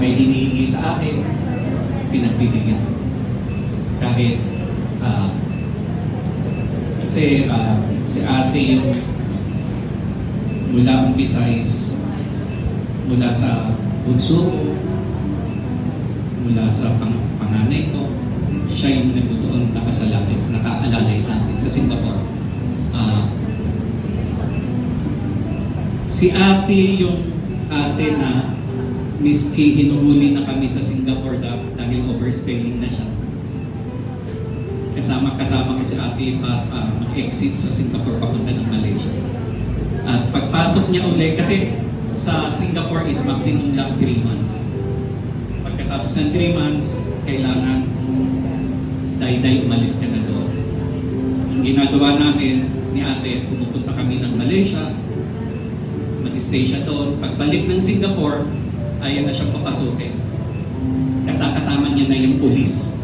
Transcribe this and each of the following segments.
may hinihingi sa akin, pinagbibigyan. Kahit, kasi si ate yung mula umpisa is mula sa bunso ko, mula sa panganay ko, siya yung nagtutuon nakaalalay sa atin sa Singapore. Si ate yung ate na miski hinuhuli na kami sa Singapore dahil overstaying na siya. Kasama ko si ate mag-exit sa Singapore papunta ng Malaysia. At pagpasok niya ulit, kasi sa Singapore is maximum lang 3 months. Pagkatapos ng 3 months, kailangan day umalis ka na doon. Ang ginagawa namin ni ate, pumupunta kami ng Malaysia, mag-stay siya doon. Pagbalik ng Singapore, ayaw na siyang papasukin. Kasama niya na yung pulis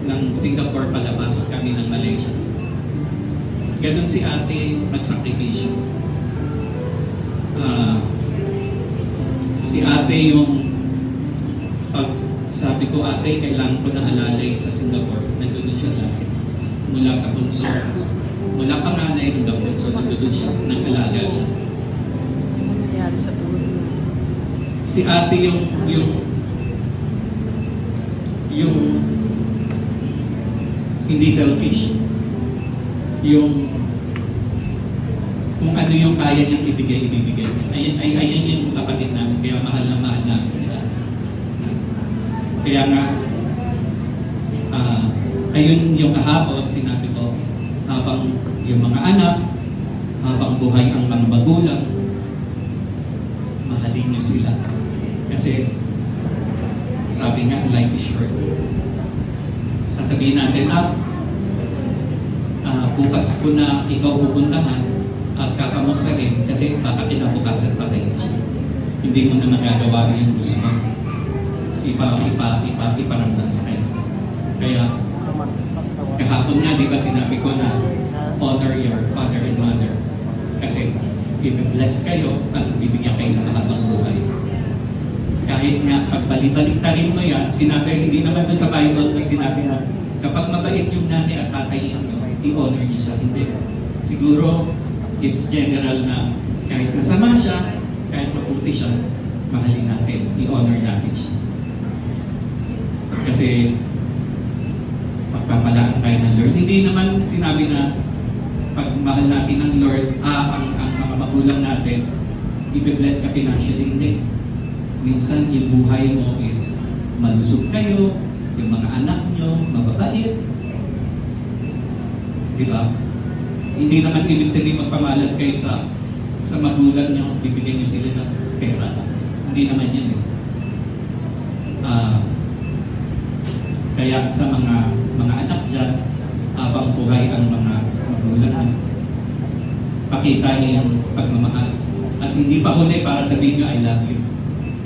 ng Singapore palabas kami ng Malaysia. Ganon si ate magsakripisyo. Si ate yung pag sabi ko, ate, kailangan ko na alalay sa Singapore. Nandun siya lagi. Mula sa bunso. Mula panganay hanggang bunso, nandun siya. Nag-alaga siya. Si ate yung hindi selfish. Yung kung ano yung kaya niyang ibibigay niya. Ayan yung kapatid namin, kaya mahal na mahal namin sila. Kaya nga, ayun yung kahapon, sinabi ko, habang yung mga anak, habang buhay ang mga magulang, mahalin niyo sila. Kasi, sabi nga, life is short. Sasabihin natin, bukas ko na ikaw pupuntahan at kakamustahin kasi baka kinabukasan patay na siya. Hindi mo na magagawa yung gusto mo. Iparamdam sa kanya. Kaya, kahapon nga, di ba sinabi ko na honor your father and mother. Kasi, i-bless kayo at bibigyan kayo ng mahabang buhay. Kahit nga, pagbalik-baliktarin mo yan, sinabi, hindi naman doon sa Bible may sinabi na kapag mabait yung nanay at tatay niyo, i-honor niyo siya. Hindi. Siguro, it's general na kahit masama siya, kahit mabuti siya, mahalin natin, i-honor natin siya. Kasi, pagpapalaan tayo ng Lord. Hindi naman sinabi na pag mahal natin ng Lord, ang mga magulang natin, i-bless ka financially. Hindi. Minsan, yung buhay mo is malusog kayo, yung mga anak nyo, mababait. Diba? Hindi naman ibig sabihin magpamalas kayo sa magulang nyo, bibigyan nyo sila ng pera. Hindi naman yan eh. Kaya sa mga anak dyan, habang buhay ang mga magulang, pakita niyo yung pagmamahal. At hindi pa huli para sabihin nyo, I love you.